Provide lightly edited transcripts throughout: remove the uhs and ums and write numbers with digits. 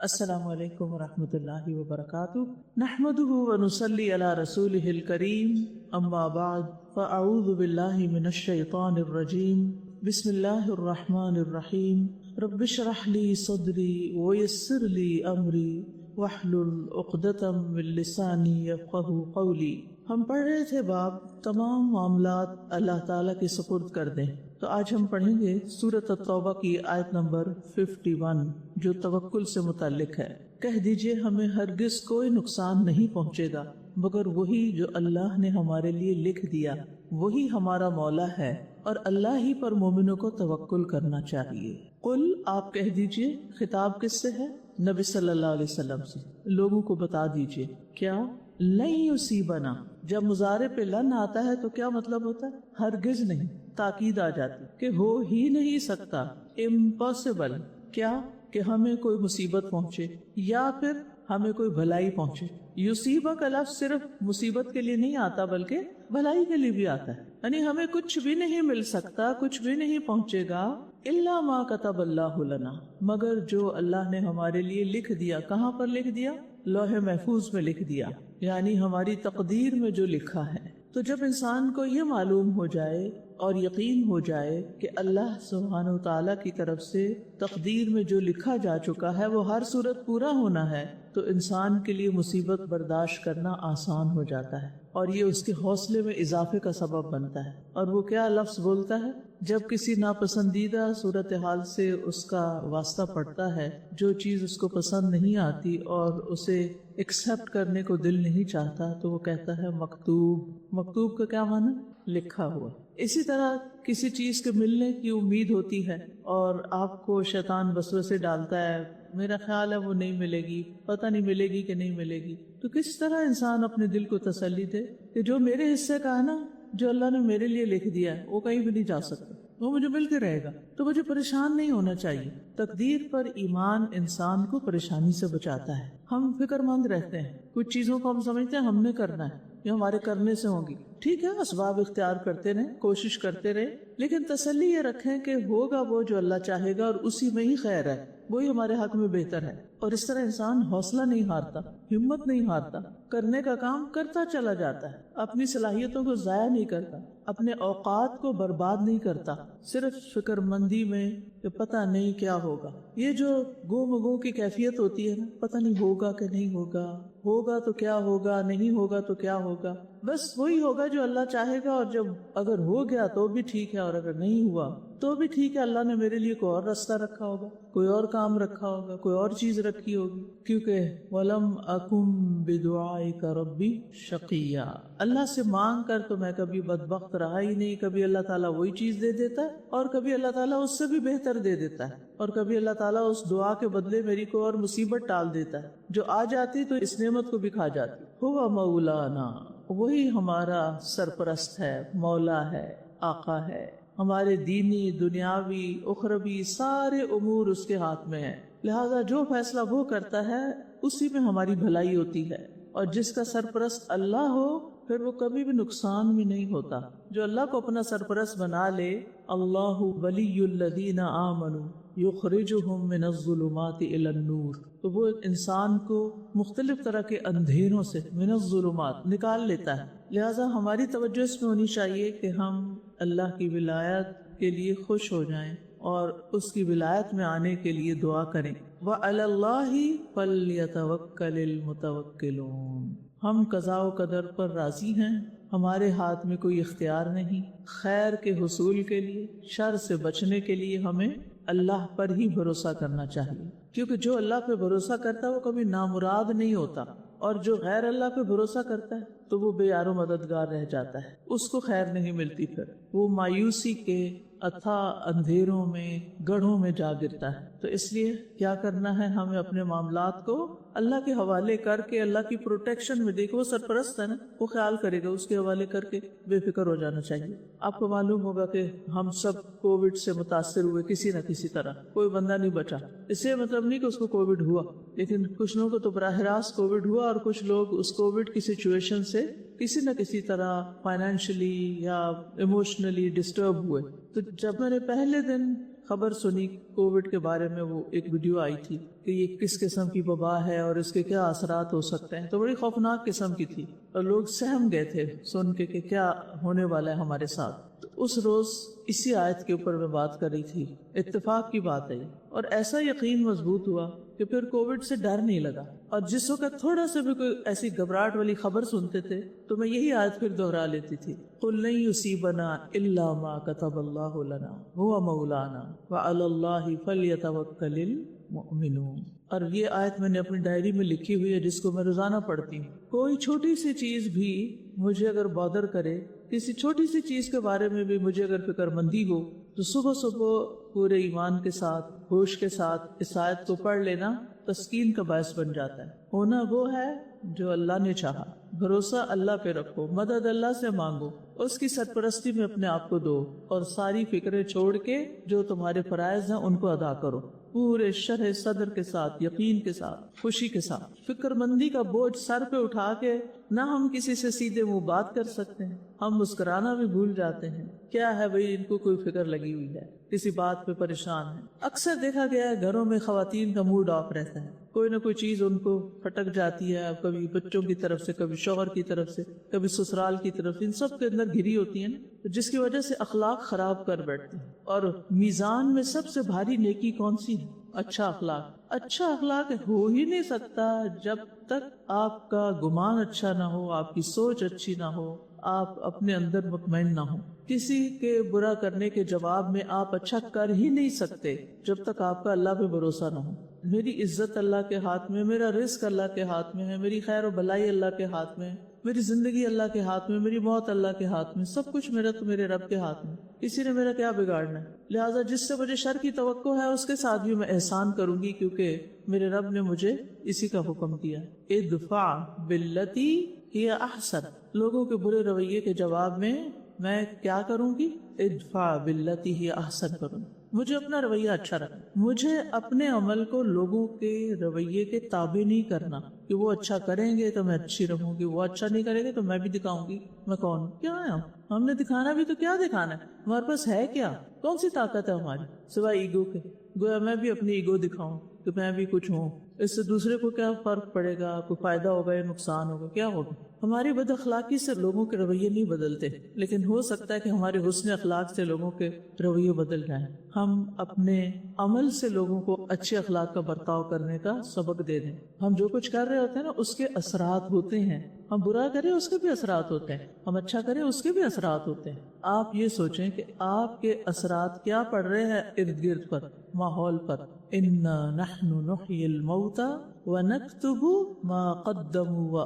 السلام علیکم ورحمۃ اللہ وبرکاتہ نحمده ونصلی علی رسولہ الکریم اما بعد فاعوذ باللہ من الشیطان الرجیم بسم اللہ الرحمن الرحیم رب اشرح لی صدری ویسر لی امری واحلل عقدۃ من لسانی یفقہوا قولی۔ ہم پڑھ رہے تھے باب تمام معاملات اللہ تعالیٰ کے سپرد کر دیں، تو آج ہم پڑھیں گے سورۃ التوبہ کی آیت نمبر 51 جو توکل سے متعلق ہے۔ کہہ دیجئے ہمیں ہرگز کوئی نقصان نہیں پہنچے گا مگر وہی جو اللہ نے ہمارے لیے لکھ دیا، وہی ہمارا مولا ہے اور اللہ ہی پر مومنوں کو توکل کرنا چاہیے۔ قل، آپ کہہ دیجئے، خطاب کس سے ہے؟ نبی صلی اللہ علیہ وسلم سے۔ لوگوں کو بتا دیجئے کیا لن یصیبنا، جب مضارع پہ لن آتا ہے تو کیا مطلب ہوتا ہے؟ ہرگز نہیں، تاکید آ جاتی کہ ہو ہی نہیں سکتا، امپاسبل، کیا کہ ہمیں کوئی مصیبت پہنچے یا پھر ہمیں کوئی بھلائی پہنچے۔ یصیبہ کا لفظ صرف مصیبت کے لیے نہیں آتا بلکہ بھلائی کے لیے بھی آتا ہے، یعنی ہمیں کچھ بھی نہیں مل سکتا، کچھ بھی نہیں پہنچے گا الا ما کتب اللہ لنا، مگر جو اللہ نے ہمارے لیے لکھ دیا۔ کہاں پر لکھ دیا؟ لوح محفوظ میں لکھ دیا، یعنی ہماری تقدیر میں جو لکھا ہے۔ تو جب انسان کو یہ معلوم ہو جائے اور یقین ہو جائے کہ اللہ سبحانہ و تعالیٰ کی طرف سے تقدیر میں جو لکھا جا چکا ہے وہ ہر صورت پورا ہونا ہے، تو انسان کے لیے مصیبت برداشت کرنا آسان ہو جاتا ہے اور یہ اس کے حوصلے میں اضافے کا سبب بنتا ہے۔ اور وہ کیا لفظ بولتا ہے جب کسی ناپسندیدہ صورتحال سے اس کا واسطہ پڑتا ہے، جو چیز اس کو پسند نہیں آتی اور اسے ایکسپٹ کرنے کو دل نہیں چاہتا، تو وہ کہتا ہے مکتوب۔ مکتوب کا کیا معنی؟ لکھا ہوا۔ اسی طرح کسی چیز کے ملنے کی امید ہوتی ہے اور آپ کو شیطان وسوسے ڈالتا ہے، میرا خیال ہے وہ نہیں ملے گی، پتہ نہیں ملے گی کہ نہیں ملے گی، تو کس طرح انسان اپنے دل کو تسلی دے کہ جو میرے حصے کا ہے نا، جو اللہ نے میرے لیے لکھ دیا ہے وہ کہیں بھی نہیں جا سکتا، وہ مجھے ملتے رہے گا، تو مجھے پریشان نہیں ہونا چاہیے۔ تقدیر پر ایمان انسان کو پریشانی سے بچاتا ہے۔ ہم فکر مند رہتے ہیں، کچھ چیزوں کو ہم سمجھتے ہیں ہم نے کرنا ہے، یہ ہمارے کرنے سے ہوگی، ٹھیک ہے، اسباب اختیار کرتے رہیں، کوشش کرتے رہیں، لیکن تسلی یہ رکھیں کہ ہوگا وہ جو اللہ چاہے گا اور اسی میں ہی خیر ہے، وہی ہمارے حق میں بہتر ہے۔ اور اس طرح انسان حوصلہ نہیں ہارتا، ہمت نہیں ہارتا، کرنے کا کام کرتا چلا جاتا ہے، اپنی صلاحیتوں کو ضائع نہیں کرتا، اپنے اوقات کو برباد نہیں کرتا صرف فکر مندی میں کہ پتہ نہیں کیا ہوگا۔ یہ جو گو مگو کی کیفیت ہوتی ہے نا، پتہ نہیں ہوگا کہ نہیں ہوگا، ہوگا تو کیا ہوگا، نہیں ہوگا تو کیا ہوگا، بس وہی ہوگا جو اللہ چاہے گا، اور جب اگر ہو گیا تو بھی ٹھیک ہے اور اگر نہیں ہوا تو بھی ٹھیک ہے، اللہ نے میرے لیے کوئی اور راستہ رکھا ہوگا، کوئی اور کام رکھا ہوگا، کوئی اور چیز رکھی ہوگی، کیونکہ وَلَمْ أَكُمْ بِدُعَائِكَ رَبِّ شَقِيًّا، اللہ سے مانگ کر تو میں کبھی بدبخت رہا ہی نہیں۔ کبھی اللہ تعالیٰ وہی چیز دے دیتا ہے اور کبھی اللہ تعالیٰ اس سے بھی بہتر دے دیتا ہے، اور کبھی اللہ تعالیٰ اس دعا کے بدلے میری کوئی اور مصیبت ٹال دیتا ہے جو آ جاتی تو اس نعمت کو بھی کھا جاتی۔ هو مولانا، وہی ہمارا سرپرست ہے، مولا ہے، آقا ہے، ہمارے دینی، دنیاوی، اخروی سارے امور اس کے ہاتھ میں ہیں، لہذا جو فیصلہ وہ کرتا ہے اسی میں ہماری بھلائی ہوتی ہے، اور جس کا سرپرست اللہ ہو پھر وہ کبھی بھی نقصان بھی نہیں ہوتا۔ جو اللہ کو اپنا سرپرست بنا لے، اللہ ولی الذین آمنوا یخرجہم من الظلمات الی النور، تو وہ انسان کو مختلف طرح کے اندھیروں سے من الظلمات نکال لیتا ہے۔ لہٰذا ہماری توجہ اس میں ہونی چاہیے کہ ہم اللہ کی ولایت کے لیے خوش ہو جائیں اور اس کی ولایت میں آنے کے لیے دعا کریں۔ وَعَلَى اللَّهِ فَلْيَتَوَكَّلِ الْمُتَوَكِّلُونَ، ہم قضاء و قدر پر راضی ہیں، ہمارے ہاتھ میں کوئی اختیار نہیں، خیر کے حصول کے لیے، شر سے بچنے کے لیے ہمیں اللہ پر ہی بھروسہ کرنا چاہیے، کیونکہ جو اللہ پہ بھروسہ کرتا ہے وہ کبھی نامراد نہیں ہوتا، اور جو غیر اللہ پہ بھروسہ کرتا ہے تو وہ بے یار و مددگار رہ جاتا ہے، اس کو خیر نہیں ملتی، پھر وہ مایوسی کے اتھا اندھیروں میں، گڑھوں میں جا گرتا ہے۔ تو اس لیے کیا کرنا ہے، ہمیں اپنے معاملات کو اللہ کے حوالے کر کے اللہ کی پروٹیکشن میں، دیکھو وہ سرپرست ہے نا، وہ خیال کرے گا، اس کے حوالے کر کے بے فکر ہو جانا چاہیے۔ آپ کو معلوم ہوگا کہ ہم سب کووڈ سے متاثر ہوئے کسی نہ کسی طرح، کوئی بندہ نہیں بچا، اس سے مطلب نہیں کہ اس کو کووڈ ہوا، لیکن کچھ لوگوں کو تو براہ راست کووڈ ہوا اور کچھ لوگ اس کووڈ کی سچویشن سے کسی نہ کسی طرح فائنینشلی یا ایموشنلی ڈسٹرب ہوئے۔ تو جب میں نے پہلے دن خبر سنی کووڈ کے بارے میں وہ ایک ویڈیو آئی تھی کہ یہ کس قسم کی وبا ہے اور اس کے کیا اثرات ہو سکتے ہیں، تو بڑی خوفناک قسم کی تھی اور لوگ سہم گئے تھے سن کے کہ کیا ہونے والا ہے ہمارے ساتھ۔ تو اس روز اسی آیت کے اوپر میں بات کر رہی تھی، اتفاق کی بات ہے اور ایسا یقین مضبوط ہوا کہ پھر کووڈ سے ڈر نہیں لگا، اور جس وقت تھوڑا سا بھی کوئی ایسی گھبراہٹ والی خبر سنتے تھے تو میں یہی آیت پھر دوہرا لیتی تھی، قُلْ لَن يُصِيبَنَا إِلَّا مَا كَتَبَ اللَّهُ لَنَا هُوَ مَوْلَانَا وَعَلَى اللَّهِ فَلْيَتَوَكَّلِ الْمُؤْمِنُونَ۔ اور یہ آیت میں نے اپنی ڈائری میں لکھی ہوئی ہے جس کو میں روزانہ پڑھتی ہوں۔ کوئی چھوٹی سی چیز بھی مجھے اگر بادر کرے، کسی چھوٹی سی چیز کے بارے میں بھی مجھے اگر فکر مندی ہو، تو صبح صبح پورے ایمان کے ساتھ، ہوش کے ساتھ اس آیت کو پڑھ لینا تسکین کا باعث بن جاتا ہے۔ ہونا وہ ہے جو اللہ نے چاہا، بھروسہ اللہ پہ رکھو، مدد اللہ سے مانگو، اس کی سرپرستی میں اپنے آپ کو دو، اور ساری فکریں چھوڑ کے جو تمہارے فرائض ہیں ان کو ادا کرو، پورے شرح صدر کے ساتھ، یقین کے ساتھ، خوشی کے ساتھ۔ فکر مندی کا بوجھ سر پہ اٹھا کے نہ ہم کسی سے سیدھے منہ بات کر سکتے ہیں، ہم مسکرانا بھی بھول جاتے ہیں۔ کیا ہے بھئی، ان کو کوئی فکر لگی ہوئی ہے، کسی بات پہ پریشان ہے۔ اکثر دیکھا گیا ہے گھروں میں خواتین کا موڈ آف رہتا ہے، کوئی نہ کوئی چیز ان کو پھٹک جاتی ہے، کبھی بچوں کی طرف سے، کبھی شوہر کی طرف سے، کبھی سسرال کی طرف سے، ان سب کے اندر گھری ہوتی ہیں، جس کی وجہ سے اخلاق خراب کر بیٹھتے ہیں۔ اور میزان میں سب سے بھاری نیکی کون سی ہے؟ اچھا اخلاق۔ اچھا اخلاق ہو ہی نہیں سکتا جب تک آپ کا گمان اچھا نہ ہو، آپ کی سوچ اچھی نہ ہو، آپ اپنے اندر مطمئن نہ ہو۔ کسی کے برا کرنے کے جواب میں آپ اچھا کر ہی نہیں سکتے جب تک آپ کا اللہ پہ بھروسہ نہ ہو۔ میری عزت اللہ کے ہاتھ میں، میرا رزق اللہ کے ہاتھ میں ہے، میری خیر و بھلائی اللہ کے ہاتھ میں، میری زندگی اللہ کے ہاتھ میں، میری موت اللہ کے ہاتھ میں، سب کچھ میرا تو میرے رب کے ہاتھ میں، کسی نے میرا کیا بگاڑنا ہے۔ لہٰذا جس سے مجھے شر کی توقع ہے اس کے ساتھ بھی میں احسان کروں گی، کیونکہ میرے رب نے مجھے اسی کا حکم دیا، ادفع باللتی ہی احسن۔ لوگوں کے برے رویے کے جواب میں کیا کروں گی؟ ادفع باللتی ہی احسن کروں گی۔ مجھے اپنا رویہ اچھا رکھنا، مجھے اپنے عمل کو لوگوں کے رویے کے تابع نہیں کرنا کہ وہ اچھا کریں گے تو میں اچھی رہوں گی، وہ اچھا نہیں کریں گے تو میں بھی دکھاؤں گی میں کون ہوں۔ کیا ہے ہم نے دکھانا بھی تو کیا دکھانا ہے؟ ہمارے پاس ہے کیا؟ کون سی طاقت ہے ہماری سوائے ایگو کے؟ گویا میں بھی اپنی ایگو دکھاؤں کہ میں بھی کچھ ہوں، اس سے دوسرے کو کیا فرق پڑے گا؟ کوئی فائدہ ہوگا یا نقصان ہوگا؟ کیا ہوگا؟ ہماری بد اخلاقی سے لوگوں کے رویے نہیں بدلتے، لیکن ہو سکتا ہے کہ ہمارے حسن اخلاق سے لوگوں کے رویے بدل جائیں۔ ہم اپنے عمل سے لوگوں کو اچھے اخلاق کا برتاؤ کرنے کا سبق دے دیں۔ ہم جو کچھ کر رہے ہوتے ہیں نا اس کے اثرات ہوتے ہیں، ہم برا کریں اس کے بھی اثرات ہوتے ہیں، ہم اچھا کریں اس کے بھی اثرات ہوتے ہیں۔ آپ یہ سوچیں کہ آپ کے اثرات کیا پڑ رہے ہیں ارد گرد پر، ماحول پر۔ اِنَّا نَحْنُ نُحْيِي الْمَوْتَى وَنَكْتُبُ مَا قَدَّمُوا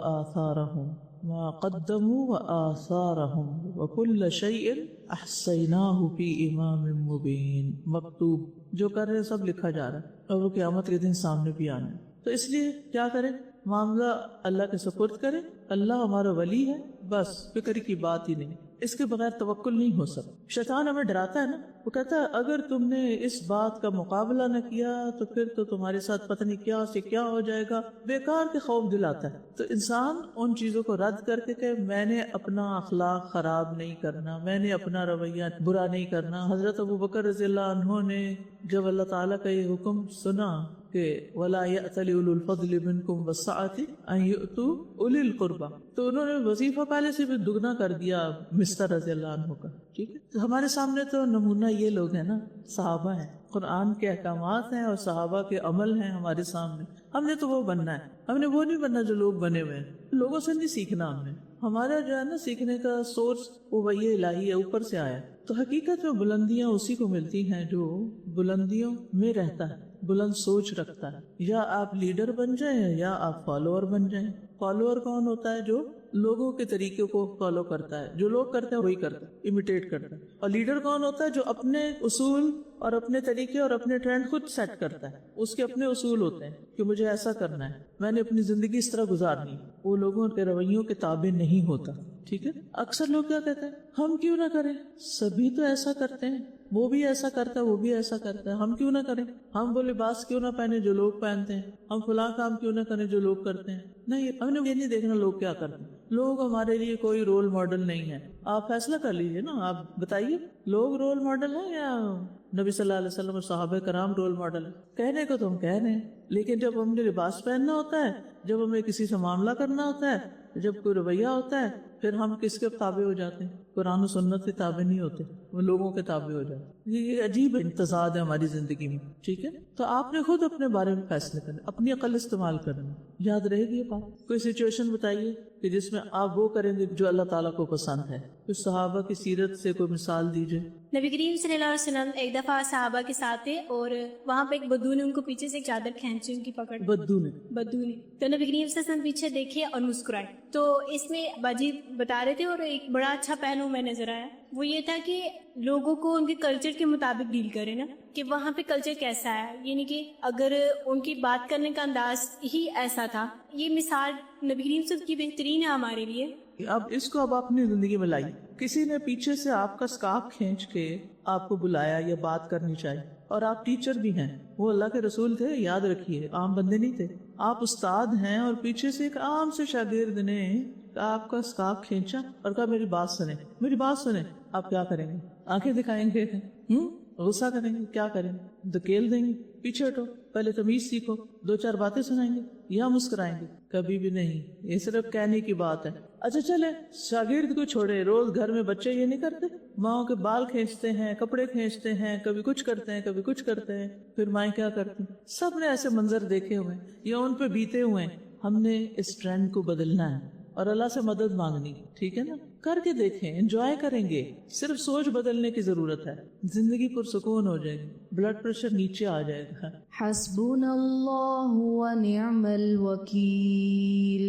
وَآثَارَهُمْ وَكُلَّ شَيْءٍ أَحْصَيْنَاهُ فِي إِمَامٍ مُبِينٍ۔ مکتوب جو کر رہے ہیں سب لکھا جا رہا ہے اور وہ قیامت کے دن سامنے بھی آنا ہے۔ تو اس لیے کیا کریں؟ معاملہ اللہ کے سپرد کریں، اللہ ہمارا ولی ہے، بس فکر کی بات ہی نہیں، اس کے بغیر توکل نہیں ہو سکتا۔ شیطان ہمیں ڈراتا ہے نا، وہ کہتا ہے اگر تم نے اس بات کا مقابلہ نہ کیا تو پھر تو تمہارے ساتھ پتہ نہیں کیا سے کیا ہو جائے گا، بیکار کے خوف دلاتا ہے۔ تو انسان ان چیزوں کو رد کر کے کہ میں نے اپنا اخلاق خراب نہیں کرنا، میں نے اپنا رویہ برا نہیں کرنا۔ حضرت ابوبکر رضی اللہ عنہ نے جب اللہ تعالیٰ کا یہ حکم سنا کہ وَلَا يَأْتَلِ أُولُو الْفَضْلِ مِنْكُمْ وَالسَّعَةِ أَنْ يُؤْتُوا أُولِي الْقُرْبَى، تو انہوں نے وظیفہ پہلے سے بھی دگنا کر دیا مستر رضی اللہ عنہ کا۔ ٹھیک ہے، تو ہمارے سامنے تو نمونہ یہ لوگ ہیں نا، صحابہ ہیں، قرآن کے احکامات ہیں اور صحابہ کے عمل ہیں ہمارے سامنے۔ ہم نے تو وہ بننا ہے، ہم نے وہ نہیں بننا جو لوگ بنے ہوئے ہیں۔ لوگوں سے نہیں سیکھنا ہم نے، ہمارا جو ہے نا سیکھنے کا سورس وہ وحی الہی ہے، اوپر سے آیا۔ تو حقیقت میں بلندیاں اسی کو ملتی ہیں جو بلندیوں میں رہتا ہے، بلند سوچ رکھتا ہے۔ یا آپ لیڈر بن جائیں یا آپ فالوور بن جائیں۔ فالوور کون ہوتا ہے؟ جو لوگوں کے طریقے کو فالو کرتا ہے، جو لوگ کرتے ہیں وہی کرتا ہے، امیٹیٹ کرتا ہے۔ اور لیڈر کون ہوتا ہے؟ جو اپنے اصول اور اپنے طریقے اور اپنے ٹرینڈ خود سیٹ کرتا ہے، اس کے اپنے اصول ہوتے ہیں کہ مجھے ایسا کرنا ہے، میں نے اپنی زندگی اس طرح گزارنی ہے، وہ لوگوں کے رویوں کے تابع نہیں ہوتا۔ ٹھیک ہے، اکثر لوگ کیا کہتے ہیں، ہم کیوں نہ کریں، سبھی تو ایسا کرتے ہیں، وہ بھی ایسا کرتا ہے، وہ بھی ایسا کرتا ہے، ہم کیوں نہ کریں، ہم وہ لباس کیوں نہ پہنے جو لوگ پہنتے ہیں، ہم فلاں کام کیوں نہ کریں جو لوگ کرتے ہیں۔ نہیں، ہم نے یہ نہیں دیکھنا لوگ کیا کرتے ہیں، لوگ ہمارے لیے کوئی رول ماڈل نہیں ہے۔ آپ فیصلہ کر لیجئے نا، آپ بتائیے لوگ رول ماڈل ہیں یا نبی صلی اللہ علیہ وسلم اور صحابہ کرام رول ماڈل ہیں. کہنے کو تو ہم کہہ رہے ہیں، لیکن جب ہم نے لباس پہننا ہوتا ہے، جب ہمیں کسی سے معاملہ کرنا ہوتا ہے، جب کوئی رویہ ہوتا ہے، پھر ہم کس کے تابع ہو جاتے ہیں؟ قرآن و سنت کے تابع نہیں ہوتے، وہ لوگوں کے تابع ہو جاتے ہیں. یہ عجیب امتزاج ہے ہماری زندگی میں. ٹھیک ہے، تو آپ نے خود اپنے بارے میں فیصلے کرنے، اپنی عقل استعمال کرنا. یاد رہے گی یہ بات. کوئی سچویشن بتائیے کہ جس میں آپ وہ کریں گے جو اللہ تعالیٰ کو پسند ہے. کچھ صحابہ کی سیرت سے کوئی مثال دیجیے. نبی کریم صلی اللہ علیہ وسلم ایک دفعہ صحابہ کے ساتھ تھے اور وہاں پہ ایک بدو نے ان کو پیچھے سے ایک چادر کھینچی، ان کی پکڑ. بدو نے تو نبی کریم صلی اللہ علیہ وسلم پیچھے دیکھے اور مسکرائے. تو اس میں باجی بتا رہے تھے اور ایک بڑا اچھا پہلو میں نظر آیا، وہ یہ تھا کہ لوگوں کو ان کے کلچر کے مطابق ڈیل کرے نا، کہ وہاں پہ کلچر کیسا ہے، یعنی کہ اگر ان کی بات کرنے کا انداز ہی ایسا تھا. یہ مثال نبی کریم صلی اللہ علیہ وسلم کی بہترین ہے ہمارے لیے. اب اس کو اب اپنی زندگی میں لائیے. کسی نے پیچھے سے آپ کا سکارف کھینچ کے آپ کو بلایا یا بات کرنی چاہیے، اور آپ ٹیچر بھی ہیں، وہ اللہ کے رسول تھے، یاد رکھیے، عام بندے نہیں تھے. آپ استاد ہیں اور پیچھے سے ایک عام سے شاگرد نے آپ کا سکارف کھینچا اور کہا میری بات سنیں، میری بات سنیں. آپ کیا کریں گے؟ آنکھیں دکھائیں گے؟ غصہ کریں گے؟ کیا کریں گے؟ دھکیل دیں گے؟ پیچھے ہٹو، پہلے تمیز سیکھو، 2-4 باتیں سنائیں گے یا مسکرائیں گے؟ کبھی بھی نہیں. یہ صرف کہنے کی بات ہے. اچھا چلے شاگرد کو چھوڑے، روز گھر میں بچے یہ نہیں کرتے، ماؤں کے بال کھینچتے ہیں، کپڑے کھینچتے ہیں، کبھی کچھ کرتے ہیں، کبھی کچھ کرتے ہیں. پھر مائیں کیا کرتی؟ سب نے ایسے منظر دیکھے ہوئے یا ان پہ بیتے ہوئے ہیں. ہم نے اس ٹرینڈ کو بدلنا ہے اور اللہ سے مدد مانگنی. ٹھیک ہے نا؟ کر کے دیکھیں، انجوائے کریں گے. صرف سوچ بدلنے کی ضرورت ہے، زندگی پرسکون ہو جائے گی، بلڈ پریشر نیچے آ جائے گا. حسبنا اللہ ونعم الوکیل.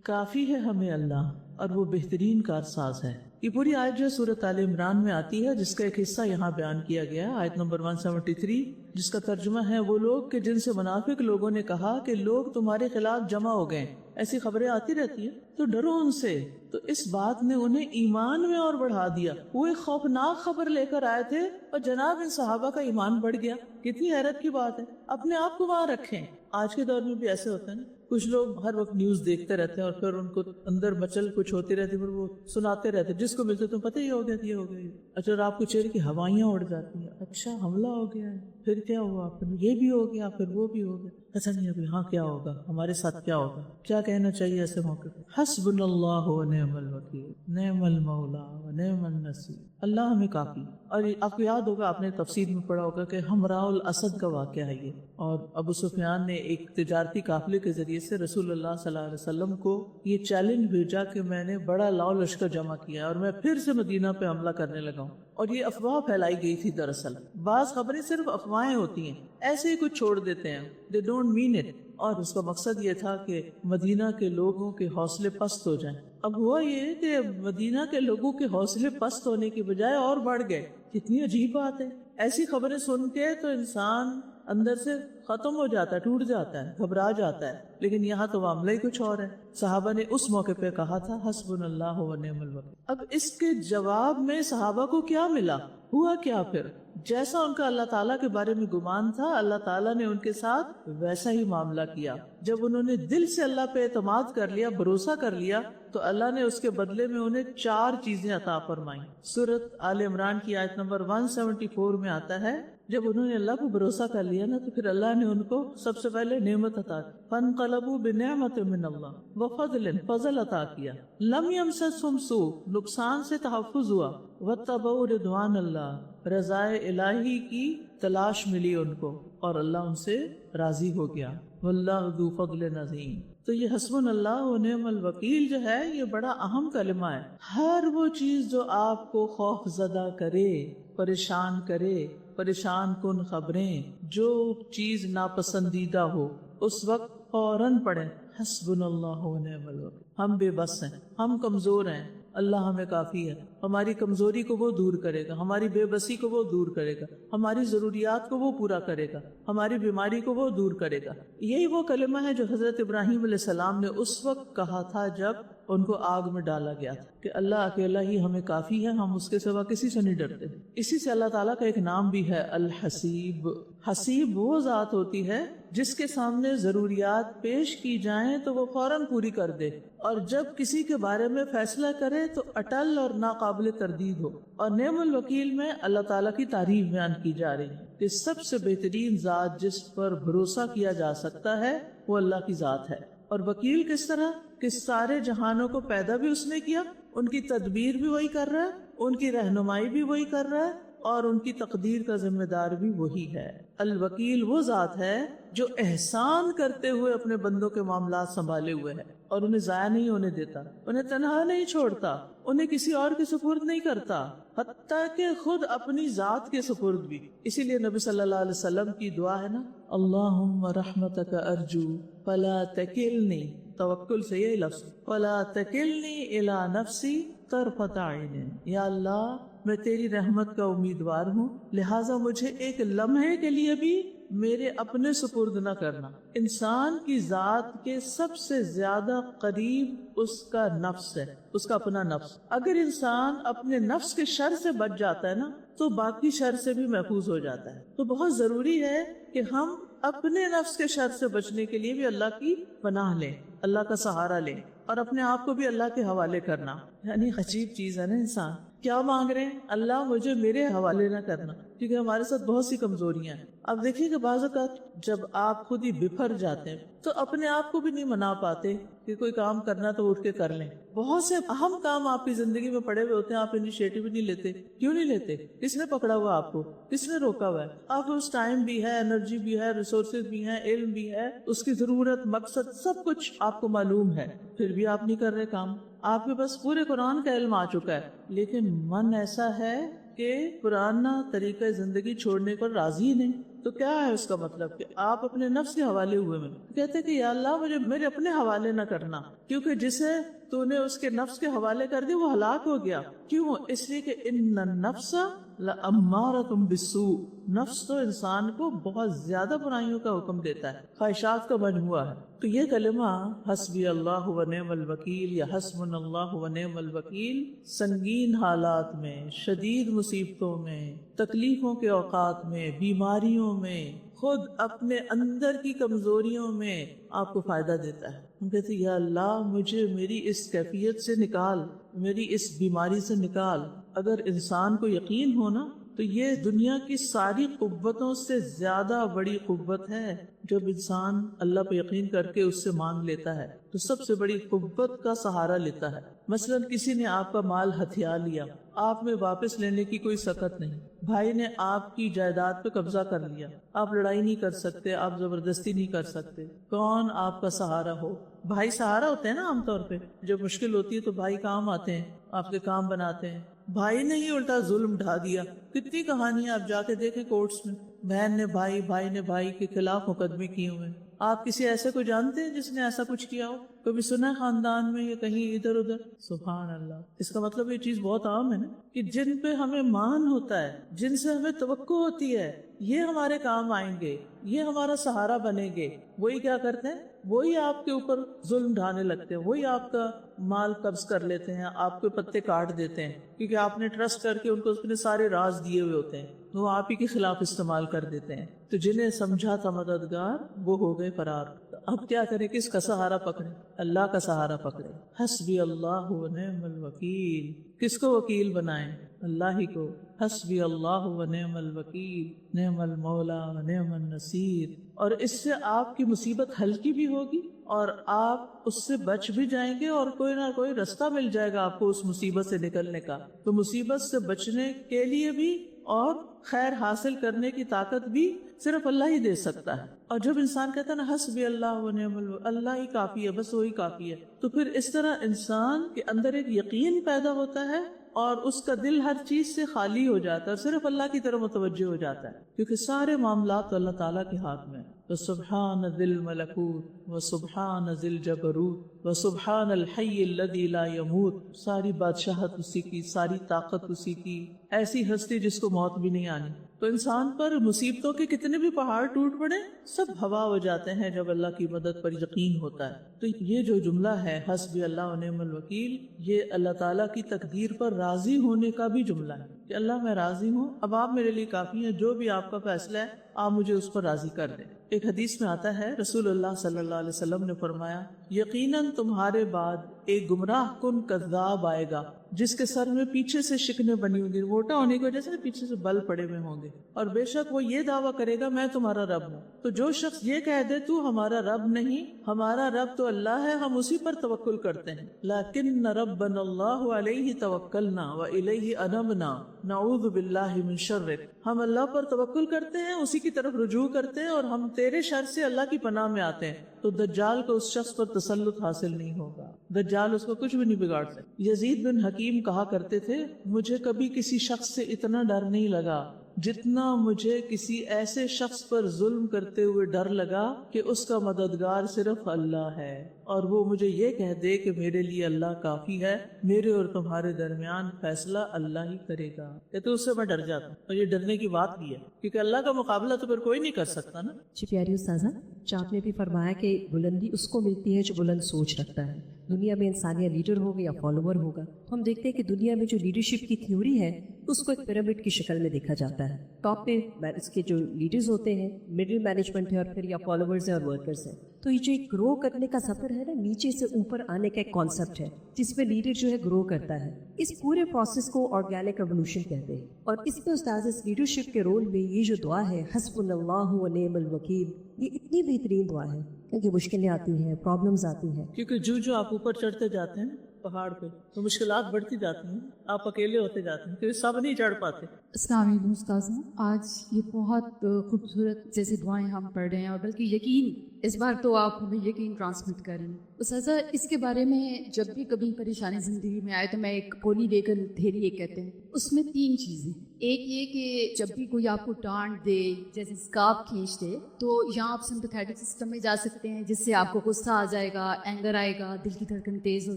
کافی ہے ہمیں اللہ اور وہ بہترین کارساز ہے. یہ پوری آیت جو سورۃ آل عمران میں آتی ہے، جس کا ایک حصہ یہاں بیان کیا گیا ہے، آیت نمبر 173، جس کا ترجمہ ہے وہ لوگ کہ جن سے منافق لوگوں نے کہا کہ لوگ تمہارے خلاف جمع ہو گئے. ایسی خبریں آتی رہتی ہیں تو ڈرو ان سے. تو اس بات نے انہیں ایمان میں اور بڑھا دیا. وہ ایک خوفناک خبر لے کر آئے تھے اور جناب ان صحابہ کا ایمان بڑھ گیا. کتنی حیرت کی بات ہے. اپنے آپ کو وہاں رکھیں. آج کے دور میں بھی ایسے ہوتا ہے نا، کچھ لوگ ہر وقت نیوز دیکھتے رہتے ہیں اور پھر ان کو اندر مچل کچھ ہوتی رہتی، پھر وہ سناتے رہتے، جس کو ملتے تم پتہ ہی ہو گیا، یہ ہو گیا. اچھا، اور آپ کو چہرے کی ہوائیاں اڑ جاتی ہیں، اچھا حملہ ہو گیا ہے، پھر کیا ہوا، پھر یہ بھی ہو گیا، پھر وہ بھی ہو گیا. ایسا نہیں ابھی ہاں کیا ہوگا، ہمارے ساتھ کیا ہوگا. کیا کہنا چاہیے ایسے موقع پہ؟ حسبنا اللہ و نعم الوکیل، نعم المولا و نعم النصیر. اللہ ہمیں کافی. اور آپ کو یاد ہوگا، آپ نے تفسیر میں پڑھا ہوگا کہ ہمراہ الاسد کا واقعہ ہے یہ. اور ابو سفیان نے ایک تجارتی قافلے کے ذریعے سے رسول اللہ صلی اللہ علیہ وسلم کو یہ چیلنج بھیجا کہ میں نے بڑا لاؤ لشکر جمع کیا اور میں پھر سے مدینہ پہ حملہ کرنے لگا ہوں. اور یہ افواہ پھیلائی گئی تھی. دراصل بعض خبریں صرف افواہیں ہوتی ہیں، ایسے ہی کچھ چھوڑ دیتے ہیں، they don't mean it. اور اس کا مقصد یہ تھا کہ مدینہ کے لوگوں کے حوصلے پست ہو جائیں. اب ہوا یہ کہ مدینہ کے لوگوں کے حوصلے پست ہونے کی بجائے اور بڑھ گئے. کتنی عجیب بات ہے. ایسی خبریں سن کے تو انسان اندر سے ختم ہو جاتا ہے، ٹوٹ جاتا ہے، گھبرا جاتا ہے. لیکن یہاں تو معاملہ ہی کچھ اور ہے. صحابہ نے اس موقع پہ کہا تھا حسبنا اللہ و نعم الوکیل. اب اس کے جواب میں صحابہ کو کیا ملا؟ ہوا کیا پھر؟ جیسا ان کا اللہ تعالیٰ کے بارے میں گمان تھا، اللہ تعالیٰ نے ان کے ساتھ ویسا ہی معاملہ کیا. جب انہوں نے دل سے اللہ پہ اعتماد کر لیا، بھروسہ کر لیا، تو اللہ نے اس کے بدلے میں انہیں 4 چیزیں عطا فرمائیں. سورۃ آل عمران کی آیت نمبر 174 میں آتا ہے، جب انہوں نے اللہ کو بھروسہ کر لیا نا، تو پھر اللہ نے ان کو سب سے پہلے نعمت عطا کی. فانقلبوا بنعمت من اللہ وفضل، فضل عطا کیا. لم یمسسہم سوء، نقصان سے تحفظ ہوا. واتبعوا رضوان اللہ، رضائے الہی کی تلاش ملی ان کو اور اللہ ان سے راضی ہو گیا. واللہ ذو فضل عظیم. تو یہ حسبنا اللہ و نعم الوکیل جو ہے، یہ بڑا اہم کلمہ ہے. ہر وہ چیز جو آپ کو خوف زدہ کرے، پریشان کرے، پریشان کن خبریں، جو چیز ناپسندیدہ ہو، اس وقت فوراً پڑھیں حسبنا اللہ و نعم الوکیل. ہم بے بس ہیں، ہم کمزور ہیں، اللہ ہمیں کافی ہے. ہماری کمزوری کو وہ دور کرے گا، ہماری بے بسی کو وہ دور کرے گا، ہماری ضروریات کو وہ پورا کرے گا، ہماری بیماری کو وہ دور کرے گا. یہی وہ کلمہ ہے جو حضرت ابراہیم علیہ السلام نے اس وقت کہا تھا جب ان کو آگ میں ڈالا گیا تھا کہ اللہ اکیلا ہی ہمیں کافی ہے، ہم اس کے سوا کسی سے نہیں ڈرتے. اسی سے اللہ تعالیٰ کا ایک نام بھی ہے الحسیب. حسیب وہ ذات ہوتی ہے جس کے سامنے ضروریات پیش کی جائیں تو وہ فوراً پوری کر دے، اور جب کسی کے بارے میں فیصلہ کرے تو اٹل اور ناقابل قابل تردید ہو. اور نعم الوکیل میں اللہ تعالیٰ کی تعریف بیان کی جا رہی ہے کہ سب سے بہترین ذات جس پر بھروسہ کیا جا سکتا ہے وہ اللہ کی ذات ہے. اور وکیل کس طرح کہ سارے جہانوں کو پیدا بھی اس نے کیا, ان کی تدبیر بھی وہی کر رہا ہے, ان کی رہنمائی بھی وہی کر رہا ہے, اور ان کی تقدیر کا ذمہ دار بھی وہی ہے. الوکیل وہ ذات ہے جو احسان کرتے ہوئے اپنے بندوں کے معاملات سنبھالے ہوئے ہے اور انہیں ضائع نہیں ہونے دیتا, انہیں تنہا نہیں چھوڑتا, انہیں کسی اور کے سپرد نہیں کرتا, حتیٰ کہ خود اپنی ذات کے سپرد بھی. اسی لیے نبی صلی اللہ علیہ وسلم کی دعا ہے نا, اللہم رحمتک ارجو فلا تکلنی, توکل سے یہ لفظ, فلا تکلنی الی نفسی طرفۃ عین, یا اللہ میں تیری رحمت کا امیدوار ہوں, لہٰذا مجھے ایک لمحے کے لیے بھی میرے اپنے سپرد نہ کرنا. انسان کی ذات کے سب سے زیادہ قریب اس کا نفس ہے, اس کا اپنا نفس. اگر انسان اپنے نفس کے شر سے بچ جاتا ہے نا تو باقی شر سے بھی محفوظ ہو جاتا ہے. تو بہت ضروری ہے کہ ہم اپنے نفس کے شر سے بچنے کے لیے بھی اللہ کی پناہ لیں, اللہ کا سہارا لیں, اور اپنے آپ کو بھی اللہ کے حوالے کرنا. یعنی عجیب چیز ہے نا, انسان کیا مانگ رہے ہیں, اللہ مجھے میرے حوالے نہ کرنا, کیونکہ ہمارے ساتھ بہت سی کمزوریاں ہیں. اب دیکھیے کہ بعض اوقات جب آپ خود ہی بفر جاتے ہیں تو اپنے آپ کو بھی نہیں منا پاتے کہ کوئی کام کرنا تو اٹھ کے کر لیں. بہت سے اہم کام آپ کی زندگی میں پڑے ہوئے ہوتے ہیں, آپ انیشیٹو بھی نہیں لیتے. کیوں نہیں لیتے؟ کس نے پکڑا ہوا آپ کو, کس نے روکا ہوا ہے؟ آپ اس ٹائم بھی ہے, انرجی بھی ہے, ریسورسز بھی ہیں, علم بھی ہے, اس کی ضرورت, مقصد سب کچھ آپ کو معلوم ہے, پھر بھی آپ نہیں کر رہے کام. آپ کے بس پورے قرآن کا علم آ چکا ہے, لیکن من ایسا ہے کہ پرانا طریقہ زندگی چھوڑنے پر راضی نہیں. تو کیا ہے اس کا مطلب کہ آپ اپنے نفس کے حوالے ہوئے میں کہتے کہ یا اللہ مجھے میرے اپنے حوالے نہ کرنا, کیونکہ جسے تو نے اس کے نفس کے حوالے کر دیا وہ ہلاک ہو گیا. کیوں؟ اس لیے کہ ان النفس لامارۃ بالسوء, نفس تو انسان کو بہت زیادہ برائیوں کا حکم دیتا ہے, خواہشات کا مجموعہ ہے. تو یہ کلمہ حسبی اللہ و نعم الوکیل یا حسبنا اللہ و نعم الوکیل سنگین حالات میں, شدید مصیبتوں میں, تکلیفوں کے اوقات میں, بیماریوں میں, خود اپنے اندر کی کمزوریوں میں آپ کو فائدہ دیتا ہے. ہم کہتے ہیں یا اللہ مجھے میری اس کیفیت سے نکال, میری اس بیماری سے نکال. اگر انسان کو یقین ہونا تو یہ دنیا کی ساری قوتوں سے زیادہ بڑی قوت ہے جب انسان اللہ پہ یقین کر کے اس سے مانگ لیتا ہے, تو سب سے بڑی قوت کا سہارا لیتا ہے. مثلا کسی نے آپ کا مال ہتھیا لیا, آپ میں واپس لینے کی کوئی سکت نہیں. بھائی نے آپ کی جائیداد پہ قبضہ کر لیا, آپ لڑائی نہیں کر سکتے, آپ زبردستی نہیں کر سکتے. کون آپ کا سہارا ہو؟ بھائی سہارا ہوتے ہیں نا عام طور پہ, جب مشکل ہوتی ہے تو بھائی کام آتے ہیں, آپ کے کام بناتے ہیں. بھائی نے ہی الٹا ظلم ڈھا دیا. کتنی کہانیاں آپ جا کے دیکھیں کورٹس میں, بہن نے بھائی نے بھائی کے خلاف مقدمے کیے ہوئے. آپ کسی ایسے کو جانتے ہیں جس نے ایسا کچھ کیا ہو؟ کبھی سنا خاندان میں یا کہیں ادھر ادھر؟ سبحان اللہ. اس کا مطلب یہ چیز بہت عام ہے نا کہ جن پہ ہمیں مان ہوتا ہے, جن سے ہمیں توقع ہوتی ہے یہ ہمارے کام آئیں گے, یہ ہمارا سہارا بنیں گے, وہی کیا کرتے ہیں, وہی آپ کے اوپر ظلم ڈھانے لگتے ہیں, وہی آپ کا مال قبض کر لیتے ہیں, آپ کے پتے کاٹ دیتے ہیں, کیونکہ آپ نے ٹرسٹ کر کے ان کو اپنے سارے راز دیے ہوئے ہوتے ہیں, وہ آپ ہی کے خلاف استعمال کر دیتے ہیں. تو جنہیں سمجھا تھا مددگار وہ ہو گئے فرار. اب کیا کریں, کس کا سہارا پکڑے؟ اللہ کا سہارا پکڑے. حسبی اللہ و نعم الوکیل. کس کو وکیل بنائیں؟ اللہ ہی کو. حسبی اللہ و نعم الوکیل, نعم المولا و نعم النصیر. اور اس سے آپ کی مصیبت ہلکی بھی ہوگی اور آپ اس سے بچ بھی جائیں گے, اور کوئی نہ کوئی رستہ مل جائے گا آپ کو اس مصیبت سے نکلنے کا. تو مصیبت سے بچنے کے لیے بھی اور خیر حاصل کرنے کی طاقت بھی صرف اللہ ہی دے سکتا ہے. اور جب انسان کہتا ہے نا حسبی اللہ و نعم الوکیل, اللہ ہی کافی ہے, بس وہی کافی ہے, تو پھر اس طرح انسان کے اندر ایک یقین پیدا ہوتا ہے اور اس کا دل ہر چیز سے خالی ہو جاتا ہے اور صرف اللہ کی طرف متوجہ ہو جاتا ہے, کیونکہ سارے معاملات تو اللہ تعالیٰ کے ہاتھ میں. وسبحان ذی الملکوت وسبحان ذی الجبروت وسبحان الحی الذی لا یموت. ساری بادشاہت اسی کی, ساری طاقت اسی کی, ایسی ہستی جس کو موت بھی نہیں آنی. تو انسان پر مصیبتوں کے کتنے بھی پہاڑ ٹوٹ پڑے سب ہوا ہو جاتے ہیں جب اللہ کی مدد پر یقین ہوتا ہے. تو یہ جو جملہ ہے حسبی اللہ و نعم الوکیل, یہ اللہ تعالیٰ کی تقدیر پر راضی ہونے کا بھی جملہ ہے کہ اللہ میں راضی ہوں, اب آپ میرے لیے کافی ہیں, جو بھی آپ کا فیصلہ ہے آپ مجھے اس پر راضی کر دیں. ایک حدیث میں آتا ہے رسول اللہ صلی اللہ علیہ وسلم نے فرمایا یقیناً تمہارے بعد ایک گمراہ کن کذاب آئے گا جس کے سر میں پیچھے سے شکنیں بنی ہوں گی، موٹا ہونے کی وجہ سے پیچھے سے بل پڑے ہوئے ہوں گے، اور بے شک وہ یہ دعویٰ کرے گا میں تمہارا رب ہوں۔ تو جو شخص یہ کہہ دے تو ہمارا رب نہیں، ہمارا رب تو اللہ ہے، ہم اسی پر توکل کرتے ہیں۔ لیکن ربنا اللہ علیہ توکلنا والیہ انبنا نعوذ باللہ من شرک، ہم اللہ پر توکل کرتے ہیں، اسی کی طرف رجوع کرتے ہیں، اور ہم تیرے شر سے اللہ کی پناہ میں آتے ہیں۔ تو دجال کو اس شخص پر تسلط حاصل نہیں ہوگا، دجال اس کو کچھ بھی نہیں بگاڑ سکتا۔ یزید بن حکیم کہا کرتے تھے مجھے کبھی کسی شخص سے اتنا ڈر نہیں لگا جتنا مجھے کسی ایسے شخص پر ظلم کرتے ہوئے ڈر لگا کہ اس کا مددگار صرف اللہ ہے، اور وہ مجھے یہ کہہ دے کہ میرے لیے اللہ کافی ہے، میرے اور تمہارے درمیان فیصلہ اللہ ہی کرے گا۔ کہ تو اس سے میں ڈر جاتا ہوں، اور یہ ڈرنے کی بات بھی ہے کیونکہ اللہ کا مقابلہ تو پھر کوئی نہیں کر سکتا نا۔ جی پیاری استاذہ، آپ نے بھی فرمایا کہ بلندی اس کو ملتی ہے جو بلند سوچ رکھتا ہے۔ دنیا میں انسان یا لیڈر ہوگا یا فالوور ہوگا، تو ہم دیکھتے ہیں کہ دنیا میں جو لیڈرشپ کی تھیوری ہے اس کو ایک پیرامڈ کی شکل میں دیکھا جاتا ہے۔ ٹاپ پہ اس کے جو لیڈرز ہوتے ہیں، مڈل مینجمنٹ ہے، اور پھر یا فالوورز ہیں اور ورکرز ہیں۔ تو یہ جو ایک گرو کرنے کا سفر ہے نا، نیچے سے اوپر آنے کا ایک کانسیپٹ ہے جس میں لیڈر جو ہے گرو کرتا ہے۔ اس پورے پروسیس کو آرگینک ایوولوشن کہتے ہیں، اور اس میں استاذ اس لیڈرشپ کے رول میں یہ جو دعا ہے حسبنا اللہ و نعم الوکیل، یہ اتنی بہترین دعا ہے کیونکہ مشکلیں آتی ہیں، پرابلمز آتی ہیں، کیونکہ جو آپ اوپر چڑھتے جاتے ہیں پہاڑ پہ تو مشکلات بڑھتی جاتی ہیں، آپ اکیلے ہوتے جاتے ہیں کیونکہ سب نہیں چڑھ پاتے۔ السلام علیکم استاذ، آج یہ بہت خوبصورت جیسے دعائیں ہم پڑھ رہے ہیں، اور بلکہ یقین اس بار تو آپ ہمیں یقین ٹرانسمٹ کر رہے ہیں۔ استاذہ اس کے بارے میں جب بھی کبھی پریشانی زندگی میں آئے تو میں ایک پولی ویگل تھیری یہ کہتے ہیں، اس میں 3 چیزیں، ایک یہ کہ جب بھی کوئی آپ کو ڈانٹ دے، جیسے اسکارف کھینچ دے، تو یہاں آپ سمپیتھیٹک سسٹم میں جا سکتے ہیں جس سے آپ کو غصہ آ جائے گا، اینگر آئے گا، دل کی دھڑکن تیز ہو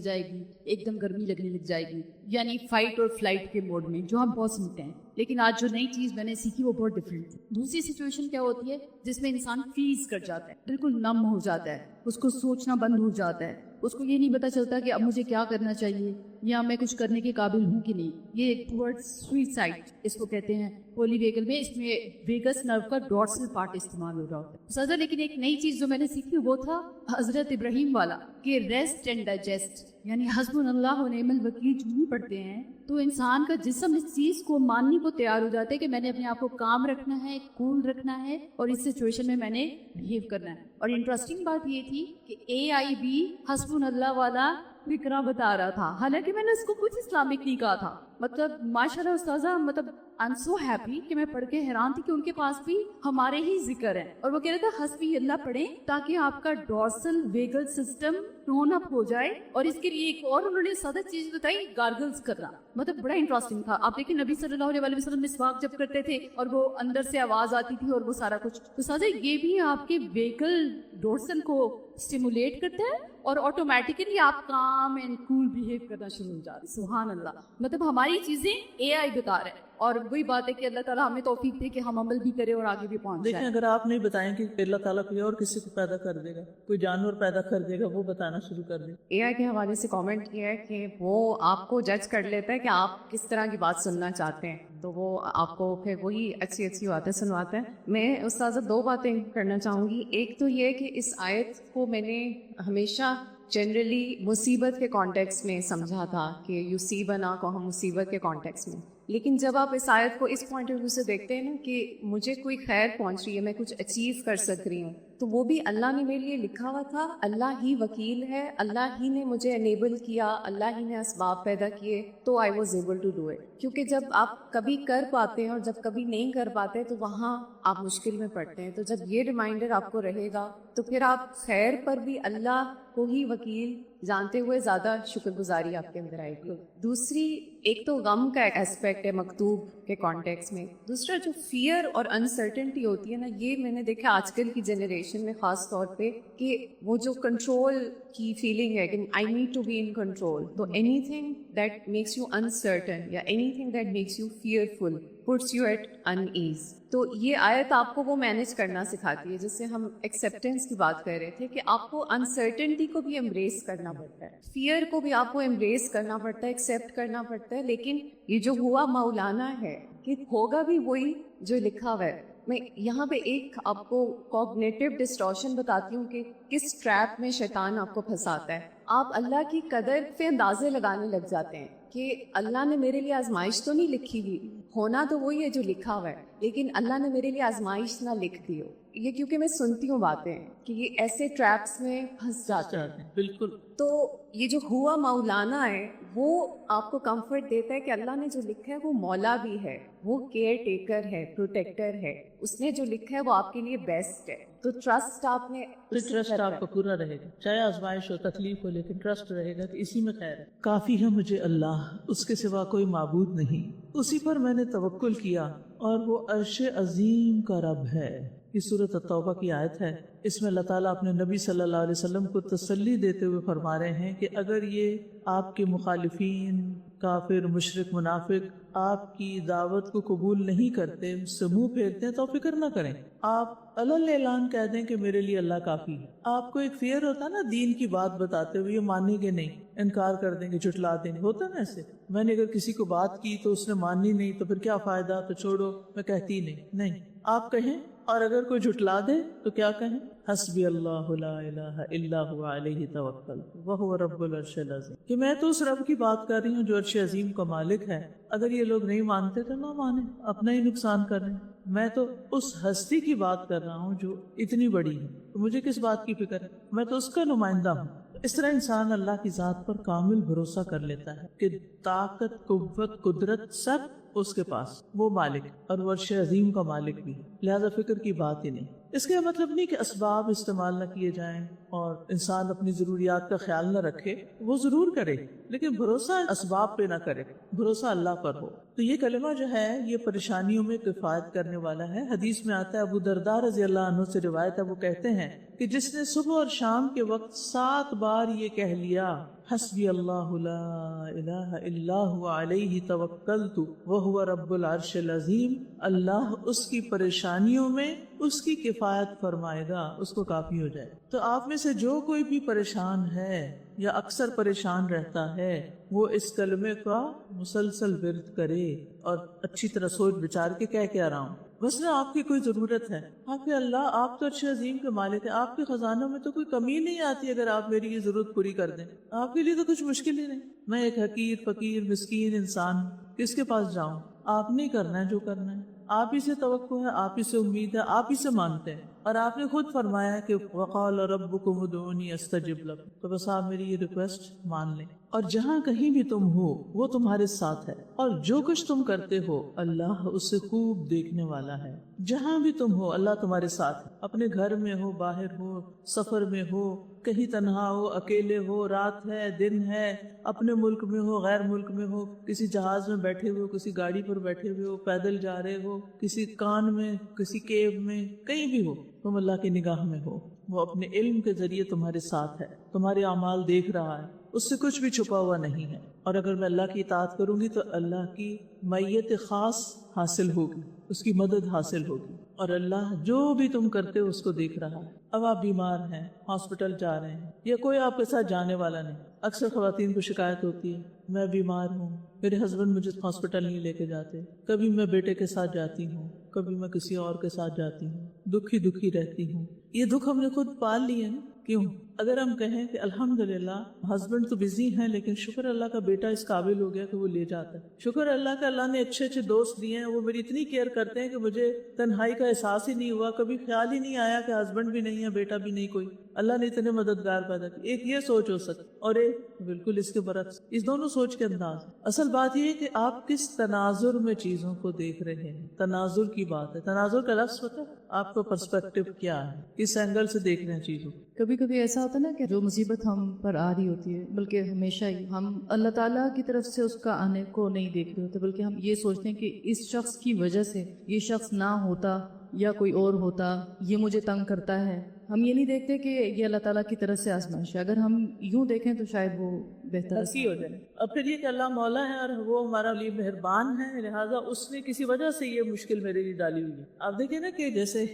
جائے گی، ایک دم گرمی لگنے لگ جائے گی، یعنی فائٹ اور فلائٹ کے موڈ میں، جو ہم بہت سنتے ہیں۔ لیکن آج جو نئی چیز میں نے سیکھی وہ بہت ڈفرینٹ ہے۔ دوسری سچویشن کیا ہوتی ہے جس میں انسان فریز کر جاتا ہے، بالکل نم ہو جاتا ہے، اس کو سوچنا بند ہو جاتا ہے، اس کو یہ نہیں پتا چلتا کہ اب مجھے کیا کرنا چاہیے یا میں کچھ کرنے کے قابل ہوں کہ نہیں۔ یہ ٹورڈ سوئسائڈ اس کو کہتے ہیں پولی ویگل میں، اس میں ویگس نرو کا ڈورسل پارٹ استعمال ہو رہا ہوتا ہے۔ سزا لیکن ایک نئی چیز جو میں نے سیکھی وہ تھا حضرت ابراہیم والا کہ ریسٹ اینڈ ڈائجسٹ، یعنی حسبنا اللہ و نعم الوکیل جو بھی پڑھتے ہیں تو انسان کا جسم اس چیز کو ماننے کو تیار ہو جاتا ہے کہ میں نے اپنے آپ کو کام رکھنا ہے، کول رکھنا ہے، اور اس سچویشن میں میں نے بہیو کرنا ہے۔ اور انٹرسٹنگ بات یہ تھی کہ AIB حسبنا اللہ والا فکرہ بتا رہا تھا، حالانکہ میں نے اس کو کچھ اسلامک نہیں کہا تھا۔ مطلب ماشاءاللہ استاذہ، مطلب I'm so happy کہ میں پڑھ کے حیران تھی کہ ان کے پاس بھی ہمارے ہی ذکر ہے، اور وہ کہہ رہے تھے حسبی اللہ پڑھیں تاکہ آپ کا ڈورسل ویگل سسٹم ٹون اپ ہو جائے، اور اس کے لیے ایک اور انہوں نے سادہ چیز بتائی، گارگلز کرنا، مطلب بڑا انٹرسٹنگ تھا۔ آپ دیکھیں نبی صلی اللہ علیہ وسلم مسواک جب کرتے تھے اور وہ اندر سے آواز آتی تھی اور وہ سارا کچھ، تو سادہ یہ بھی آپ کے ویگل ڈورسل کو اسٹیمولیٹ کرتا ہے اور آٹومیٹکلی آپ کام اینڈ کول بہیو کرنا شروع ہو جاتے۔ سبحان اللہ، مطلب ہماری چیزیں AI بتا رہے ہیں، اور وہی بات ہے کہ اللہ تعالیٰ ہمیں توفیق دے کہ ہم عمل بھی کریں اور آگے بھی پہنچ جائیں۔ دیکھیں اگر آپ نہیں بتائیں کہ اللہ تعالیٰ کوئی اور کسی کو پیدا کر دے گا، کوئی جانور پیدا کر دے گا، وہ بتانا شروع کر دے۔ AI کے حوالے سے کامنٹ کیا ہے کہ وہ آپ کو جج کر لیتا ہے کہ آپ کس طرح کی بات سننا چاہتے ہیں، تو وہ آپ کو پھر وہی اچھی اچھی باتیں سنواتے ہیں۔ میں استاذہ 2 باتیں کرنا چاہوں گی۔ ایک تو یہ کہ اس آیت کو میں نے ہمیشہ جنرلی مصیبت کے کانٹیکس میں سمجھا تھا کہ یصیبنا کو ہم مصیبت کے کانٹیکس میں، لیکن جب آپ اس آیت کو اس پوائنٹ آف ویو سے دیکھتے ہیں نا کہ مجھے کوئی خیر پہنچ رہی ہے، میں کچھ اچیو کر سک رہی ہوں، تو وہ بھی اللہ نے میرے لیے لکھا ہوا تھا، اللہ ہی وکیل ہے، اللہ ہی نے مجھے انیبل کیا، اللہ ہی نے اسباب پیدا کیے، تو I was able to do it. کیونکہ جب آپ کبھی کر پاتے ہیں اور جب کبھی نہیں کر پاتے تو وہاں آپ مشکل میں پڑتے ہیں، تو جب یہ ریمائنڈر آپ کو رہے گا تو پھر آپ خیر پر بھی اللہ کو ہی وکیل جانتے ہوئے زیادہ شکر گزاری آپ کے اندر آئے گی۔ دوسری، ایک تو غم کا ایسپیکٹ ہے مکتوب کے کانٹیکس میں، دوسرا جو فیئر اور انسرٹنٹی ہوتی ہے نا، یہ میں نے دیکھا آج کل کی جنریشن میں خاص طور پہ کہ وہ جو کنٹرول کی فیلنگ ہے کہ I need to be in control, تو anything that makes you uncertain یا anything that makes you fearful puts you at unease۔ تو یہ آیت آپ کو وہ مینیج کرنا سکھاتی ہے جس سے ہم ایکسیپٹینس کی بات کر رہے تھے کہ آپ کو انسرٹنٹی کو بھی امبریس کرنا پڑتا ہے، فیئر کو بھی آپ کو امبریس کرنا پڑتا ہے، ایکسیپٹ کرنا پڑتا ہے، لیکن یہ جو ہوا مولانا ہے کہ ہوگا بھی وہی جو لکھا ہوا ہے، میں یہاں پہ ایک آپ کو کوگنیٹو ڈسٹورشن بتاتی ہوں کہ کس ٹریپ میں شیطان آپ کو پھنساتا ہے. آپ اللہ کی قدر پہ اندازے لگانے لگ جاتے ہیں کہ اللہ نے میرے لیے آزمائش تو نہیں لکھی ہوئی, ہونا تو وہی ہے جو لکھا ہوا ہے, لیکن اللہ نے میرے لیے آزمائش نہ لکھ دی ہو. یہ کیونکہ میں سنتی ہوں باتیں کہ یہ ایسے ٹریپس میں پھنس جاتے ہیں. بالکل. تو یہ جو ہوا مولانا ہے وہ آپ کو کمفرٹ دیتا ہے کہ اللہ نے جو لکھا ہے وہ مولا بھی ہے, وہ کیئر ٹیکر ہے, پروٹیکٹر ہے, اس نے جو لکھا ہے وہ آپ کے لیے بیسٹ ہے. تو ٹرسٹ آپ نے, ٹرسٹ آپ کا پورا رہے گا, چاہے آزمائش ہو, تکلیف ہو, لیکن ٹرسٹ رہے گا کہ اسی میں خیر ہے. کافی ہے مجھے اللہ, اس کے سوا کوئی معبود نہیں, اسی پر میں نے توکل کیا اور وہ عرش عظیم کا رب ہے. یہ سورۃ التوبہ کی آیت ہے. اس میں اللہ تعالیٰ اپنے نبی صلی اللہ علیہ وسلم کو تسلی دیتے ہوئے فرما رہے ہیں کہ اگر یہ آپ کے مخالفین, کافر, مشرک, منافق آپ کی دعوت کو قبول نہیں کرتے, اس سے منہ پھیرتے ہیں, تو فکر نہ کریں. آپ اعلان کہہ دیں کہ میرے لیے اللہ کافی ہے. آپ کو ایک فیئر ہوتا ہے نا دین کی بات بتاتے ہوئے, یہ مانیں گے نہیں, انکار کر دیں گے, جھٹلا دیں گے, ہوتا ہے نا ایسے. میں نے اگر کسی کو بات کی تو اس نے مانی نہیں تو پھر کیا فائدہ, تو چھوڑو, میں کہتی نہیں. آپ کہیں, اور اگر کوئی جھٹلا دے تو کیا کہیں, حسبی اللہ لا الہ الا هو علیہ توکلت وہو رب العرش العظیم, کہ میں تو اس رب کی بات کر رہی ہوں جو عرش عظیم کا مالک ہے. اگر یہ لوگ نہیں مانتے تو نہ مانیں, اپنا ہی نقصان کر رہے ہیں. میں تو اس ہستی کی بات کر رہا ہوں جو اتنی بڑی ہے, تو مجھے کس بات کی فکر ہے, میں تو اس کا نمائندہ ہوں. اس طرح انسان اللہ کی ذات پر کامل بھروسہ کر لیتا ہے کہ طاقت, قوت, قدرت سب اس کے پاس, وہ مالک اور وہ عرش عظیم کا مالک بھی, لہذا فکر کی بات ہی نہیں. اس کا مطلب نہیں کہ اسباب استعمال نہ کیے جائیں اور انسان اپنی ضروریات کا خیال نہ رکھے, وہ ضرور کرے, لیکن بھروسہ اسباب پہ نہ کرے, بھروسہ اللہ پر ہو. تو یہ کلمہ جو ہے یہ پریشانیوں میں کفایت کرنے والا ہے. حدیث میں آتا ہے, ابو درداء رضی اللہ عنہ سے روایت ہے, وہ کہتے ہیں کہ جس نے صبح اور شام کے وقت 7 بار یہ کہہ لیا, حسبی اللہ لا الہ الا هو علیہ توکلت وہو رب العرش العظیم, اللہ اس کی پریشانیوں میں اس کی کفایت فرمائے گا, اس کو کافی ہو جائے. تو آپ میں سے جو کوئی بھی پریشان ہے یا اکثر پریشان رہتا ہے, وہ اس کلمے کا مسلسل ورد کرے اور اچھی طرح سوچ بچار کے کہہ رہا ہوں. بس نا آپ کی کوئی ضرورت ہے, آپ کے اللہ, آپ تو عرش عظیم کے مالک ہیں, آپ کے خزانوں میں تو کوئی کمی نہیں آتی اگر آپ میری یہ ضرورت پوری کر دیں. آپ کے لیے تو کچھ مشکل ہی نہیں. میں ایک حقیر, فقیر, مسکین انسان, کس کے پاس جاؤں؟ آپ نہیں کرنا ہے جو کرنا ہے, آپ ہی سے توقع ہے, آپ ہی سے امید ہے, آپ ہی سے مانتے ہیں. اور آپ نے خود فرمایا کہ وقال ربکم ادعونی استجب لکم, تو بس آپ میری یہ ریکویسٹ مان لیں. اور جہاں کہیں بھی تم ہو وہ تمہارے ساتھ ہے, اور جو کچھ تم کرتے ہو اللہ اسے خوب دیکھنے والا ہے. جہاں بھی تم ہو اللہ تمہارے ساتھ ہے, اپنے گھر میں ہو, باہر ہو, سفر میں ہو, کہیں تنہا ہو, اکیلے ہو, رات ہے, دن ہے, اپنے ملک میں ہو, غیر ملک میں ہو, کسی جہاز میں بیٹھے ہوئے ہو, کسی گاڑی پر بیٹھے ہوئے ہو, پیدل جا رہے ہو, کسی کان میں, کسی کیو میں, کہیں بھی ہو, تم اللہ کی نگاہ میں ہو. وہ اپنے علم کے ذریعے تمہارے ساتھ ہے, تمہارے اعمال دیکھ رہا ہے, اس سے کچھ بھی چھپا ہوا نہیں ہے. اور اگر میں اللہ کی اطاعت کروں گی تو اللہ کی معیت خاص حاصل ہوگی, اس کی مدد حاصل ہوگی, اور اللہ جو بھی تم کرتے ہو اس کو دیکھ رہا ہے. اب آپ بیمار ہیں, ہاسپٹل جا رہے ہیں, یا کوئی آپ کے ساتھ جانے والا نہیں. اکثر خواتین کو شکایت ہوتی ہے, میں بیمار ہوں, میرے ہسبینڈ مجھے ہاسپٹل نہیں لے کے جاتے, کبھی میں بیٹے کے ساتھ جاتی ہوں, کبھی میں کسی اور کے ساتھ جاتی ہوں, دکھی رہتی ہوں. یہ دکھ ہم نے خود پال لی ہے نا. کیوں؟ اگر ہم کہیں کہ الحمدللہ ہسبینڈ تو بزی ہیں, لیکن شکر اللہ کا بیٹا اس قابل ہو گیا کہ وہ لے جاتا ہے, شکر اللہ کا اللہ نے اچھے دوست دیے ہیں, وہ میری اتنی کیئر کرتے ہیں کہ مجھے تنہائی کا احساس ہی نہیں ہوا, کبھی خیال ہی نہیں آیا کہ ہسبینڈ بھی نہیں ہے, بیٹا بھی نہیں, کوئی اللہ نے اتنے مددگار پیدا کی. ایک یہ سوچ ہو سکتی, اور ایک بالکل اس کے برعکس, اس دونوں سوچ کے انداز. اصل بات یہ ہے کہ آپ کس تناظر میں چیزوں کو دیکھ رہے ہیں. تناظر کی بات ہے, تناظر کا لفظ پتہ ہے آپ کا پرسپیکٹو کیا ہے, کس اینگل سے دیکھ رہے ہیں چیزوں. کبھی کبھی ایسا ہوتا ہے نا کہ جو مصیبت ہم پر آ رہی ہوتی ہے, بلکہ ہمیشہ ہی ہم اللہ تعالیٰ کی طرف سے اس کا آنے کو نہیں دیکھ رہے ہوتے, بلکہ ہم یہ سوچتے ہیں کہ اس شخص کی وجہ سے یہ شخص نہ ہوتا یا کوئی اور ہوتا, یہ مجھے تنگ کرتا ہے. ہم یہ نہیں دیکھتے کہ یہ اللہ تعالیٰ کی طرف سے آزمائش ہے. اگر ہم یوں دیکھیں تو شاید وہ بہتر ترقی ہو جائے. اور پھر یہ کہ اللہ مولا ہے اور وہ ہمارا لیے مہربان ہے، لہٰذا اس نے کسی وجہ سے یہ مشکل میرے لیے ڈالی ہوئی ہے. آپ دیکھیں نا کہ جیسے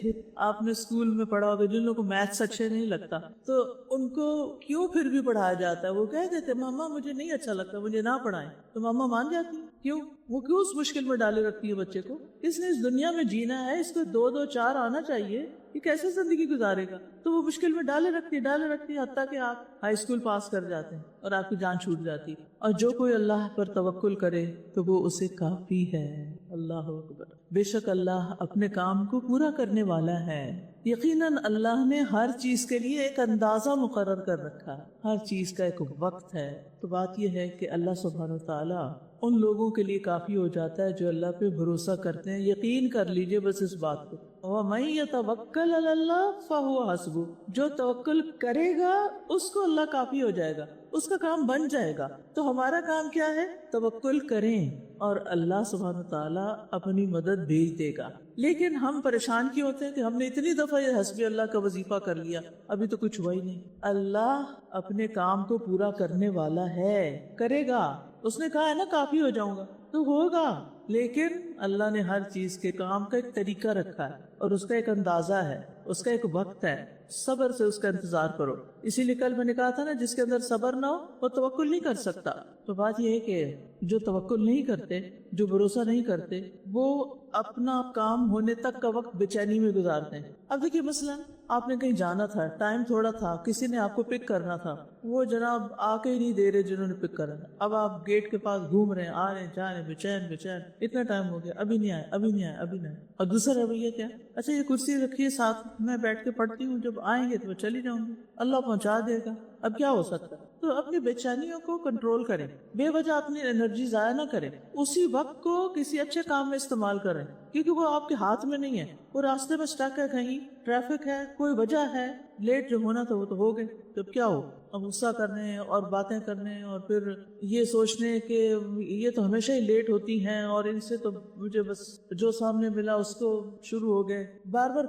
آپ نے اسکول میں پڑھا ہوگا، جن لوگوں کو میتھس اچھے نہیں لگتا تو ان کو کیوں پھر بھی پڑھایا جاتا ہے؟ وہ کہہ دیتے ماما مجھے نہیں اچھا لگتا، مجھے نہ پڑھائیں، تو ماما مان جاتی. کیوں؟ وہ کیوں اس مشکل میں ڈالے رکھتی ہے بچے کو؟ اس نے اس دنیا میں جینا ہے، اس کو 2 2 4 آنا چاہیے، یہ کیسے زندگی گزارے گا؟ تو وہ مشکل میں ڈالے رکھتی ہے حتیٰ کہ آپ ہائی اسکول پاس کر جاتے ہیں اور آپ کی جان چھوٹ جاتی. اور جو کوئی اللہ پر توکل کرے تو وہ اسے کافی ہے. اللہ اکبر. بے شک اللہ اپنے کام کو پورا کرنے والا ہے. یقیناً اللہ نے ہر چیز کے لیے ایک اندازہ مقرر کر رکھا ہے، ہر چیز کا ایک وقت ہے. تو بات یہ ہے کہ اللہ سبحانہ و تعالیٰ ان لوگوں کے لیے کافی ہو جاتا ہے جو اللہ پہ بھروسہ کرتے ہیں. یقین کر لیجئے بس اس بات کو. وَمَن يَتَوَكَّلْ عَلَى اللَّهِ فَهُوَ حَسْبُهُ. جو توکل کرے گا اس کو اللہ کافی ہو جائے گا، اس کا کام بن جائے گا. تو ہمارا کام کیا ہے؟ توکل کریں اور اللہ سبحانہ تعالیٰ اپنی مدد بھیج دے گا. لیکن ہم پریشان کیوں ہوتے ہیں کہ ہم نے اتنی دفعہ یہ حسبی اللہ کا وظیفہ کر لیا، ابھی تو کچھ ہوا ہی نہیں. اللہ اپنے کام کو پورا کرنے والا ہے، کرے گا. اس نے کہا ہے نا کافی ہو جاؤں گا، تو ہوگا. لیکن اللہ نے ہر چیز کے کام کا ایک طریقہ رکھا ہے اور اس کا ایک اندازہ ہے، اس کا ایک وقت ہے. صبر سے اس کا انتظار کرو. اسی لیے کل میں نے کہا تھا نا، جس کے اندر صبر نہ ہو وہ توکل نہیں کر سکتا. تو بات یہ ہے کہ جو توکل نہیں کرتے، جو بھروسہ نہیں کرتے، وہ اپنا کام ہونے تک کا وقت بے چینی میں گزارتے ہیں. اب دیکھیے مثلاً آپ نے کہیں جانا تھا، ٹائم تھوڑا تھا، کسی نے آپ کو پک کرنا تھا، وہ جناب آ کے ہی نہیں دے رہے جنہوں نے پک کرنا. اب آپ گیٹ کے پاس گھوم رہے ہیں، آ رہے ہیں، جا رہے ہیں، بے چین، اتنا ٹائم ہو گیا، ابھی نہیں آئے. اور دوسرا رویہ کیا؟ اچھا یہ کرسی رکھیے ساتھ، میں بیٹھ کے پڑھتی ہوں، جب آئیں گے تو میں چلی جاؤں گی، اللہ پہنچا دے گا. اب کیا ہو سکتا ہے؟ تو اپنی بے چینیوں کو کنٹرول کریں، بے وجہ اپنی انرجی ضائع نہ کریں، اسی وقت کو کسی اچھے کام میں استعمال کریں، کیونکہ وہ آپ کے ہاتھ میں نہیں ہے. وہ راستے میں سٹک ہے، کہیں ٹریفک ہے، کوئی وجہ ہے، لیٹ جو ہونا تھا وہ تو ہو گئے. تو کیا ہو؟ اب غصہ کرنے اور باتیں کرنے اور پھر یہ سوچنے کہ یہ تو ہمیشہ ہی لیٹ ہوتی ہیں اور ان سے تو مجھے بس جو سامنے ملا اس کو شروع ہو گئے. بار بار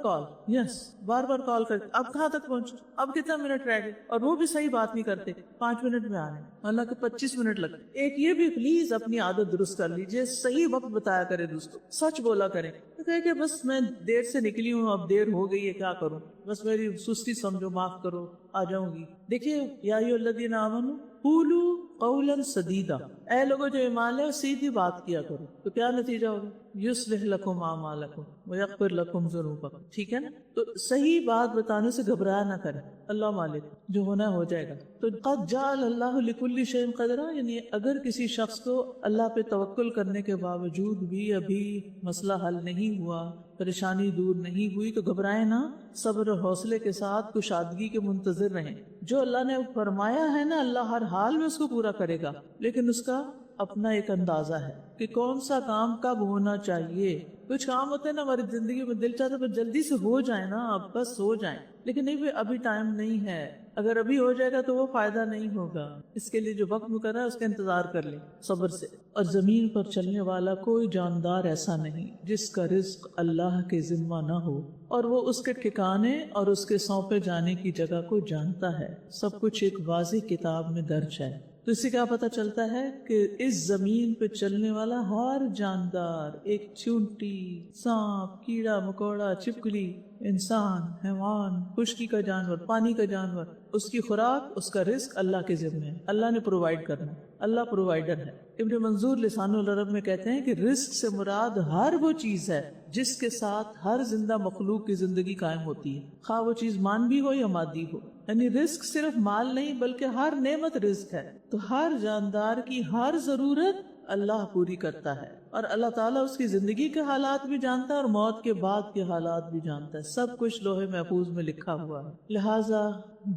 کال کر، اب کہاں تک پہنچے، اب کتنا منٹ رہ گئے، اور وہ بھی صحیح بات نہیں کرتے، 5 منٹ میں آ رہے ہیں، حالانکہ 25 منٹ لگتے. ایک یہ بھی پلیز اپنی عادت درست کر لیجئے، صحیح وقت بتایا کرے دوستوں، سچ بولا کریں. کہ بس میں دیر سے نکلی ہوں، اب دیر ہو گئی ہے، کیا کروں، بس میری سستی سمجھو، معاف کرو، آ جاؤں گی. دیکھیے یا ایھا الذین آمنوا قولوا قولا سدیدا، اے لوگوں جو ایمان لے سیدھی بات کیا کرو. تو کیا نتیجہ ہوگا؟ یصلح لکم اعمالکم ویغفر لکم ذنوبکم. ٹھیک ہے نا؟ تو صحیح بات بتانے سے گھبرایا نہ کریں، اللہ مالک، جو ہونا ہو جائے گا. تو قد جعل اللہ لکل شیء قدرا، یعنی اگر کسی شخص کو اللہ پہ توکل کرنے کے باوجود بھی ابھی مسئلہ حل نہیں ہوا، پریشانی دور نہیں ہوئی، تو گھبرائیں نہ، صبر اور حوصلے کے ساتھ کشادگی کے منتظر رہیں. جو اللہ نے فرمایا ہے نا، اللہ ہر حال میں اس کو پورا کرے گا، لیکن اس کا اپنا ایک اندازہ ہے کہ کون سا کام کب ہونا چاہیے. کچھ کام ہوتے ہیں نا ہماری زندگی میں، دل چاہتا ہے جلدی سے ہو جائے نا، اب بس ہو جائیں، لیکن نہیں، ابھی ٹائم نہیں ہے. اگر ابھی ہو جائے گا تو وہ فائدہ نہیں ہوگا. اس کے لیے جو وقت مقررہ ہے اس کا انتظار کر لیں صبر سے. اور زمین پر چلنے والا کوئی جاندار ایسا نہیں جس کا رزق اللہ کے ذمہ نہ ہو، اور وہ اس کے ٹھکانے اور اس کے سونپے جانے کی جگہ کو جانتا ہے. سب کچھ ایک واضح کتاب میں درج ہے. تو اس سے کیا پتہ چلتا ہے کہ اس زمین پہ چلنے والا ہر جاندار، ایک چونٹی، سانپ، کیڑا مکوڑا، چھپکلی، انسان، حیوان، خشکی کا جانور، پانی کا جانور، اس کی خوراک، اس کا رزق اللہ کے ذمہ ہے. اللہ نے پرووائڈ کرنا، اللہ پرووائڈر ہے. ابن منظور لسان العرب میں کہتے ہیں کہ رزق سے مراد ہر وہ چیز ہے جس کے ساتھ ہر زندہ مخلوق کی زندگی قائم ہوتی ہے، خواہ وہ چیز مانوی ہو یا مادی ہو. یعنی رزق صرف مال نہیں بلکہ ہر نعمت رزق ہے. تو ہر جاندار کی ہر ضرورت اللہ پوری کرتا ہے، اور اللہ تعالیٰ اس کی زندگی کے حالات بھی جانتا ہے اور موت کے بعد کے حالات بھی جانتا ہے. سب کچھ لوح محفوظ میں لکھا ہوا ہے. لہٰذا